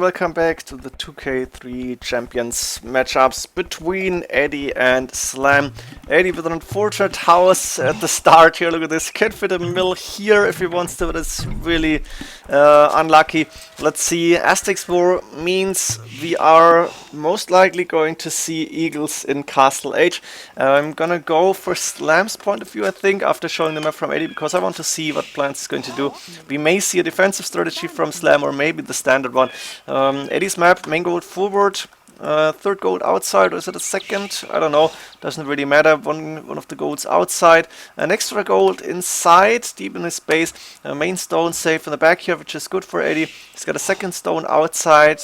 Welcome back to the 2K3 Champions matchups between Edie and Slam. Edie with an unfortunate house at the start here. Look at this. Can't fit a mill here if he wants to, but it's really unlucky. Let's see. Aztecs War means we are most likely going to see Eagles in Castle H. I'm gonna go for Slam's point of view, I think, after showing the map from Edie, because I want to see what Plants is going to do. We may see a defensive strategy from Slam, or maybe the standard one. Eddie's map, main gold forward, third gold outside, or is it a second? I don't know, doesn't really matter. One of the golds outside, an extra gold inside, deep in his base, main stone safe in the back here, which is good for Eddie. He's got a second stone outside.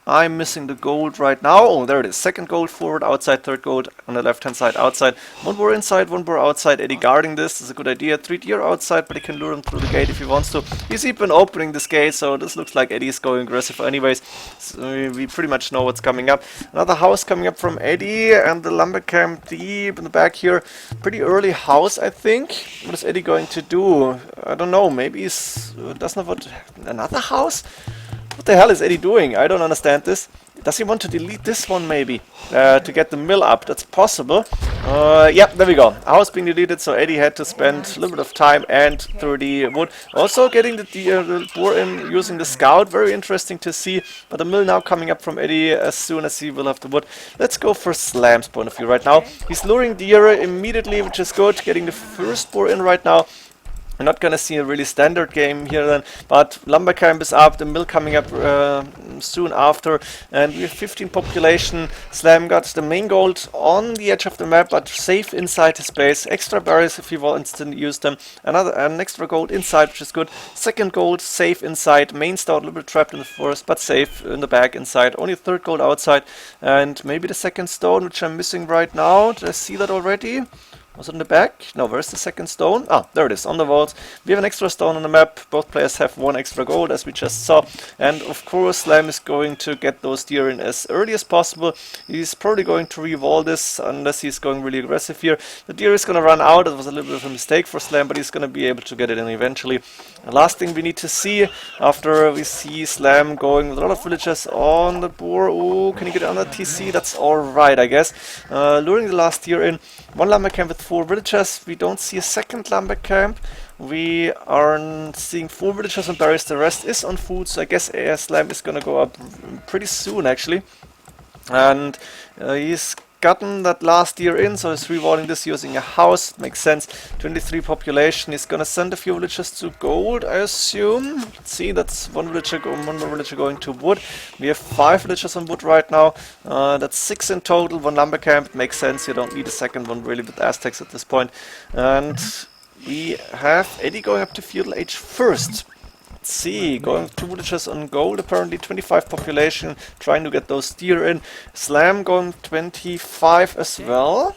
I'm missing the gold right now. Oh, there it is. Second gold forward, outside, third gold on the left-hand side, outside. One boar inside, one boar outside. Eddie guarding this is a good idea. 3 deer outside, but he can lure him through the gate if he wants to. He's even opening this gate, so this looks like Eddie is going aggressive anyways. So we pretty much know what's coming up. Another house coming up from Eddie, and the lumber camp deep in the back here. Pretty early house, I think. What is Eddie going to do? I don't know. Maybe he's doesn't have another house? What the hell is Eddie doing? I don't understand this. Does he want to delete this one maybe? To get the mill up? That's possible. Yep, there we go. House being deleted, so Eddie had to spend a little bit of time and 30 wood. Also getting the boar in using the scout. Very interesting to see. But the mill now coming up from Eddie as soon as he will have the wood. Let's go for Slam's point of view right now. He's luring deer immediately, which is good. Getting the first boar in right now. We're not gonna see a really standard game here then, but lumber camp is up, the mill coming up soon after, and we have 15 population. Slam got the main gold on the edge of the map, but safe inside his base. Extra berries if he wants to use them. An extra gold inside, which is good. Second gold safe inside. Main stone a little bit trapped in the forest, but safe in the back inside. Only third gold outside, and maybe the second stone, which I'm missing right now. Did I see that already? Was it in the back? No, where's the second stone? Ah, there it is, on the walls. We have an extra stone on the map. Both players have one extra gold, as we just saw. And of course, Slam is going to get those deer in as early as possible. He's probably going to re-wall this, unless he's going really aggressive here. The deer is going to run out. It was a little bit of a mistake for Slam, but he's going to be able to get it in eventually. The last thing we need to see, after we see Slam going with a lot of villagers on the boar. Oh, can you get another TC? That's alright, I guess. Luring the last deer in. One lumber camp with 4 villagers. We don't see a second lumber camp. We are seeing 4 villagers and berries. The rest is on food, so I guess Slam is gonna go up pretty soon actually. And he's gotten that last year in, so he's rewarding this using a house. Makes sense. 23 population. He's gonna send a few villagers to gold, I assume. Let's see, that's one more villager going to wood. We have 5 villagers on wood right now. That's 6 in total. 1 lumber camp. It makes sense. You don't need a second one really with Aztecs at this point. And we have Eddie going up to feudal age first. Let's see, going 2 villagers on gold, apparently 25 population, trying to get those deer in. Slam going 25 as well.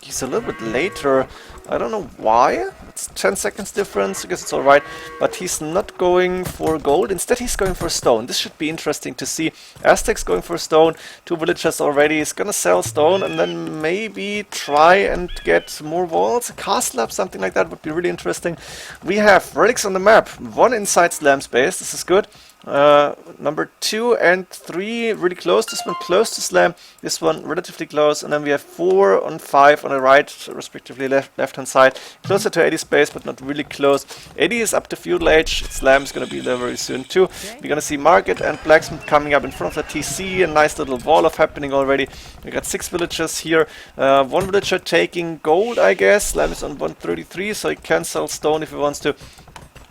He's a little bit later. I don't know why. It's 10 seconds difference. I guess it's alright. But he's not going for gold. Instead, he's going for stone. This should be interesting to see. Aztecs going for stone. 2 villagers already. He's gonna sell stone and then maybe try and get more walls. A castle up, something like that would be really interesting. We have relics on the map. 1 inside Slam's base. This is good. Number 2 and 3 really close. This one close to Slam, this one relatively close, and then we have 4 and 5 on the right, respectively left hand side, closer to Eddie's base but not really close. Eddie is up to feudal age. Slam is going to be there very soon too. We're going to see market and blacksmith coming up in front of the TC. A nice little wall of happening already. We got 6 villagers here. 1 villager taking gold, I guess. Slam is on 133, so he can sell stone if he wants to.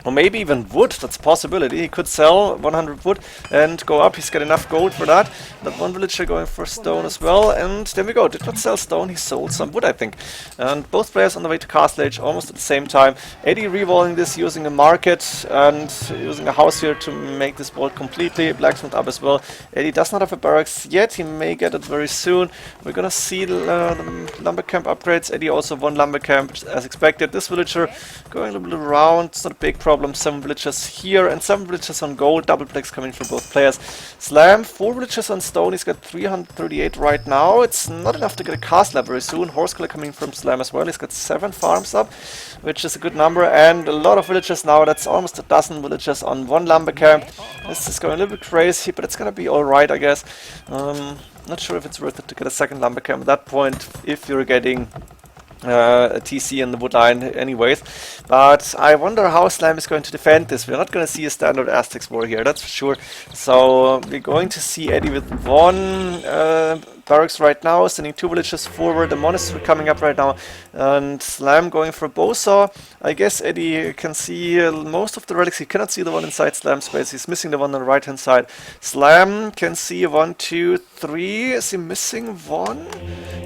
Or maybe even wood, that's a possibility. He could sell 100 wood and go up. He's got enough gold for that. That 1 villager going for stone as well. And there we go. Did not sell stone, he sold some wood, I think. And both players on the way to Castle Age almost at the same time. Eddie rewalling this using a market and using a house here to make this wall completely. Blacksmith up as well. Eddie does not have a barracks yet. He may get it very soon. We're gonna see the lumber camp upgrades. Eddie also 1 lumber camp as expected. This villager going a little bit around. It's not a big problem. problem. 7 villagers here and 7 villagers on gold. Double plagues coming for both players. Slam, 4 villagers on stone. He's got 338 right now. It's not enough to get a cast lab very soon. Horse Killer coming from Slam as well. He's got 7 farms up, which is a good number. And a lot of villagers now. That's almost a dozen villagers on 1 lumber camp. This is going a little bit crazy, but it's going to be alright, I guess. Not sure if it's worth it to get a second lumber camp at that point if you're getting a TC in the wood line anyways. But I wonder how Slam is going to defend this. We're not going to see a standard Aztecs war here, that's for sure. So we're going to see Edie with 1 barracks right now, sending 2 villagers forward, the monastery coming up right now, and Slam going for bowsaw. I guess Edie can see most of the relics. He cannot see the one inside Slam space. He's missing the one on the right hand side. Slam can see 1, 2, 3. Is he missing 1?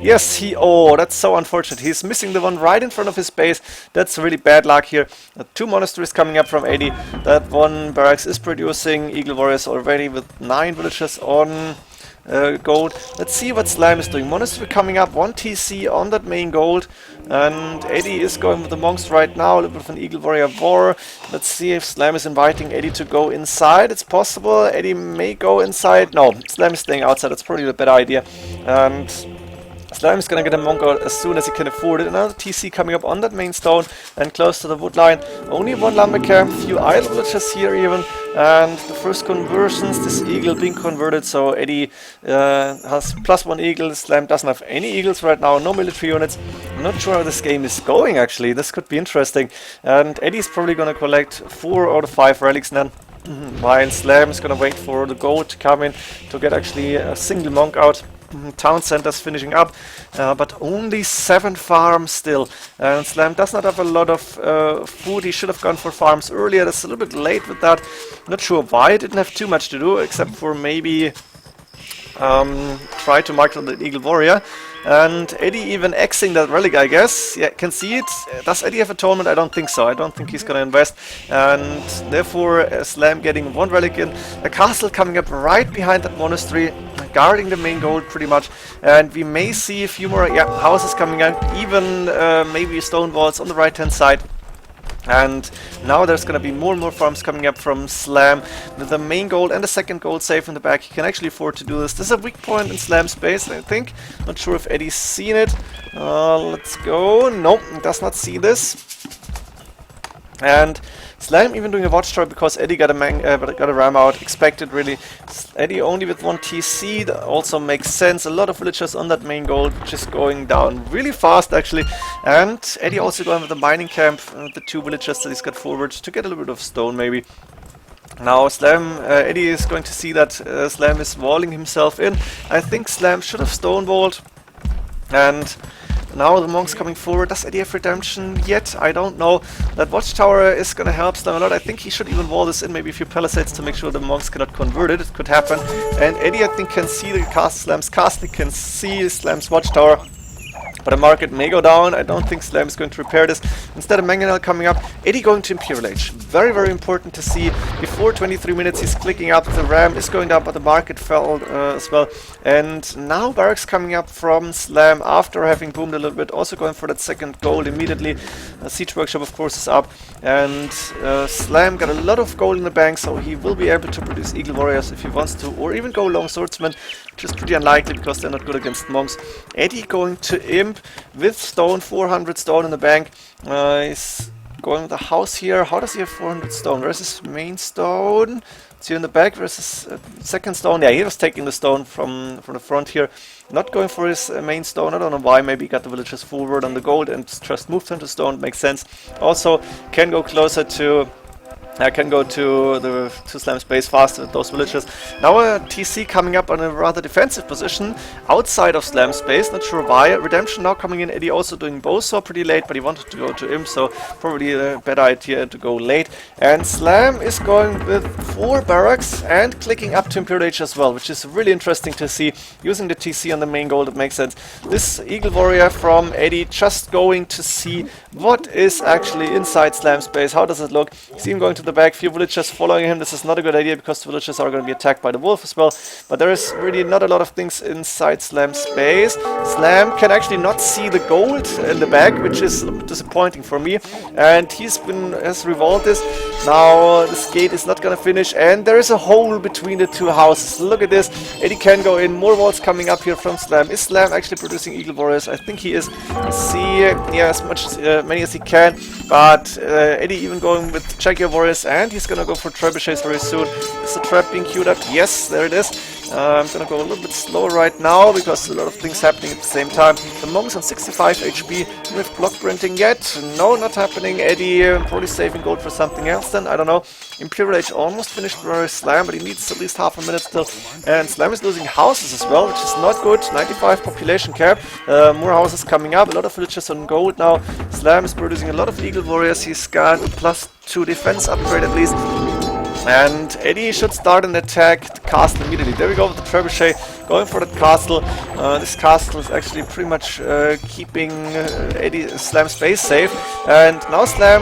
Yes, oh, that's so unfortunate. He's missing the one right in front of his base. That's really bad luck here. 2 monasteries coming up from Edie. That 1 barracks is producing Eagle Warriors already with 9 villagers on gold. Let's see what Slam is doing. Monastery coming up, 1 TC on that main gold, and Edie is going with the monks right now, a little bit of an Eagle Warrior war. Let's see if Slam is inviting Edie to go inside. It's possible. Edie may go inside. No, Slam is staying outside. That's probably a better idea. And Slam is gonna get a monk out as soon as he can afford it. Another TC coming up on that main stone and close to the wood line. Only 1 lumber camp, few idle villagers here even, and the first conversions, this eagle being converted, so Edie has +1 eagle. Slam doesn't have any eagles right now, no military units. I'm not sure how this game is going actually, this could be interesting. And Eddie's probably gonna collect 4 out of 5 relics then. While Slam is gonna wait for the gold to come in to get actually a single monk out. Town centers finishing up, but only 7 farms still, and Slam does not have a lot of food. He should have gone for farms earlier. That's a little bit late with that. Not sure why. It didn't have too much to do except for maybe try to market the Eagle Warrior. And Edie even Xing that relic, I guess. Yeah, can see it. Does Edie have atonement? I don't think so. I don't think he's gonna invest. And therefore, Slam getting 1 relic in. A castle coming up right behind that monastery, guarding the main gold pretty much. And we may see a few more houses coming out, even maybe stone walls on the right hand side. And now there's going to be more and more farms coming up from Slam with the main gold and the second gold safe in the back. He can actually afford to do this. This is a weak point in Slam space, I think. Not sure if Eddie's seen it. Let's go. Nope, does not see this. And Slam even doing a watchtower because Edie got a ram out. Expected really. Edie only with 1 TC. That also makes sense. A lot of villagers on that main gold, which is going down really fast actually. And Edie also going with the mining camp, the 2 villagers that he's got forward to get a little bit of stone maybe. Now Slam, Edie is going to see that Slam is walling himself in. I think Slam should have stonewalled. And now the monks coming forward. Does Edie have redemption yet? I don't know. That watchtower is gonna help Slam a lot. I think he should even wall this in, maybe a few palisades to make sure the monks cannot convert it. It could happen. And Edie, I think, can see the Slam's castle, can see Slam's watchtower. But the market may go down. I don't think Slam is going to repair this. Instead of Mangonel coming up, Edie going to Imperial Age. Very, very important to see. Before 23 minutes, he's clicking up. The RAM is going down, but the market fell as well. And now Barracks coming up from Slam after having boomed a little bit. Also going for that second gold immediately. Siege Workshop, of course, is up. And Slam got a lot of gold in the bank, so he will be able to produce Eagle Warriors if he wants to. Or even go Long Swordsman, which is pretty unlikely because they're not good against monks. Edie going to Imp with stone, 400 stone in the bank. He's going with the house here. How does he have 400 stone? Where's his main stone? It's here in the back. Where's his second stone? Yeah, he was taking the stone from the front here. Not going for his main stone. I don't know why. Maybe he got the villagers forward on the gold and just moved them to stone. Makes sense. Also, can go closer to... I can go to the Slam space faster with those villagers. Now a TC coming up on a rather defensive position outside of Slam space, not sure why. Redemption now coming in. Eddie also doing Bowsaw pretty late, but he wanted to go to Imp, so probably a better idea to go late. And Slam is going with 4 barracks and clicking up to Imperial Age as well, which is really interesting to see. Using the TC on the main gold, it makes sense. This Eagle Warrior from Eddie just going to see what is actually inside Slam space. How does it look? He's even going to the back, few villagers following him. This is not a good idea because the villagers are going to be attacked by the wolf as well. But there is really not a lot of things inside Slam's space. Slam can actually not see the gold in the back, which is a bit disappointing for me. And has revolved this. Now this gate is not going to finish, and there is a hole between the two houses. Look at this. Eddie can go in. More walls coming up here from Slam. Is Slam actually producing Eagle Warriors? I think he is. Let's see, yeah, many as he can. But Eddie even going with Jaguar Warriors, and he's gonna go for trebuchets very soon. Is the trap being queued up? Yes, there it is. I'm gonna go a little bit slower right now because a lot of things happening at the same time. The monks on 65 HP with block printing yet? No, not happening. Eddie probably saving gold for something else then, I don't know. Imperial Age almost finished for Slam, but he needs at least half a minute still. And Slam is losing houses as well, which is not good. 95 population cap. More houses coming up, a lot of villages on gold now. Slam is producing a lot of Eagle Warriors. He's got a +2 defense upgrade at least. And Eddie should start an attack the castle immediately. There we go with the trebuchet, going for that castle. This castle is actually pretty much keeping Slam's space safe. And now Slam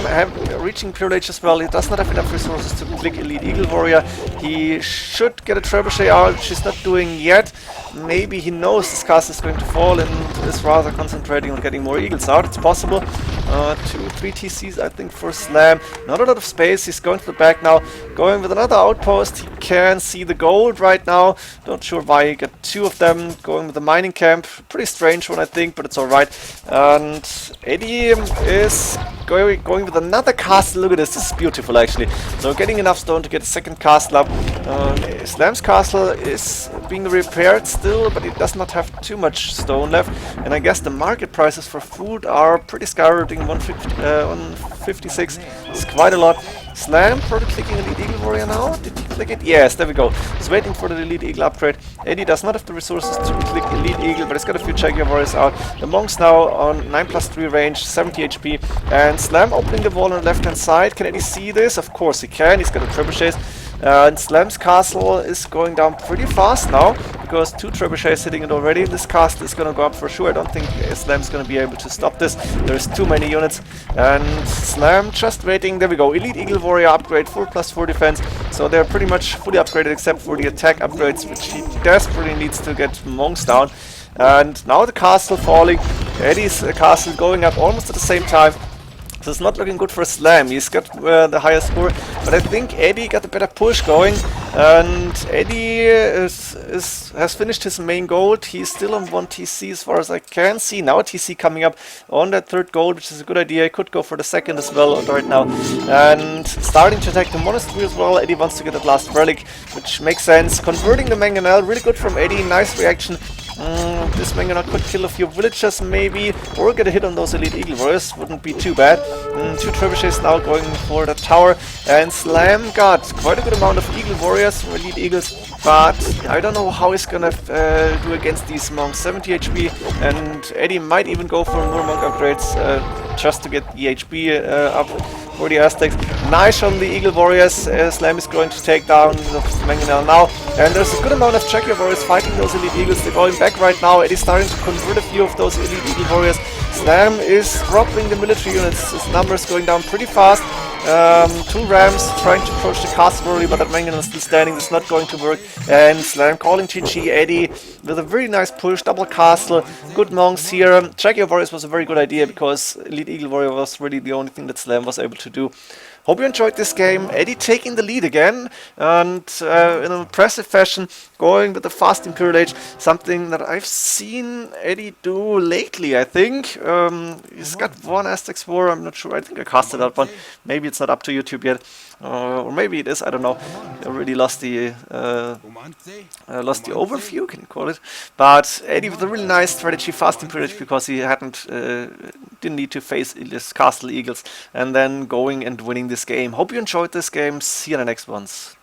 reaching Imperial Age as well. He does not have enough resources to click Elite Eagle Warrior. He should get a trebuchet out, which he's not doing yet. Maybe he knows this castle is going to fall and is rather concentrating on getting more eagles out. It's possible. 2-3 TCs I think for Slam. Not a lot of space. He's going to the back now. Going with another outpost. He can see the gold right now. Not sure why he got 2 of them. Going with the mining camp. Pretty strange one I think, but it's alright. And Eddie is going with another castle. Look at this. This is beautiful actually. So getting enough stone to get a second castle up. Slam's castle is being repaired still, but it does not have too much stone left. And I guess the market prices for food are pretty skyrocketing. 156 is quite a lot. Slam probably clicking Elite Eagle Warrior now. Did he click it? Yes, there we go. He's waiting for the Elite Eagle upgrade. Eddie does not have the resources to click Elite Eagle, but he's got a few Jaguar Warriors out. The monks now on 9+3 range, 70 HP. And Slam opening the wall on the left hand side. Can Eddie see this? Of course he can. He's got a trebuchet. And Slam's castle is going down pretty fast now, because 2 trebuchets hitting it already. This castle is going to go up for sure. I don't think Slam's going to be able to stop this. There's too many units. And Slam just waiting. There we go. Elite Eagle Warrior upgrade, 4+4 defense. So they're pretty much fully upgraded except for the attack upgrades, which he desperately needs to get monks down. And now the castle falling. Eddie's castle going up almost at the same time. So it's not looking good for Slam. He's got the highest score, but I think Eddie got a better push going, and Eddie has finished his main gold. He's still on 1 TC as far as I can see. Now a TC coming up on that 3rd gold, which is a good idea. He could go for the 2nd as well right now, and starting to attack the monastery as well. Eddie wants to get that last relic, which makes sense. Converting the mangonel, really good from Eddie. Nice reaction. This mangonel could kill a few villagers maybe, or get a hit on those Elite Eagle Warriors. Wouldn't be too bad. 2 trebuchets now going for the tower, and Slam got quite a good amount of Eagle Warriors from Elite Eagles, but I don't know how he's gonna do against these monks. 70 HP, and Eddie might even go for more monk upgrades just to get the HP up for the Aztecs. Nice on the Eagle Warriors. Slam is going to take down the mangonel now, and there's a good amount of Jaguar Warriors fighting those Elite Eagles. They're going back right now. Eddie's starting to convert a few of those Elite Eagle Warriors. Slam is dropping the military units. His numbers going down pretty fast. 2 rams trying to approach the castle early, but that mangonel is still standing. It's not going to work. And Slam calling GG. Eddie with a very nice push. Double castle. Good monks here. Jaguar Warriors was a very good idea because Elite Eagle Warrior was really the only thing that Slam was able to do. Hope you enjoyed this game. Eddie taking the lead again, and in an impressive fashion, going with the fast Imperial Age, something that I've seen Eddie do lately, I think. He's got 1 Aztecs war, I'm not sure, I think I casted that one. Maybe it's not up to YouTube yet, or maybe it is, I don't know. I already lost the overview, can you call it? But Eddie with a really nice strategy, fast Imperial Age, because he didn't need to face his castle eagles, and then going and winning this game. Hope you enjoyed this game. See you in the next ones.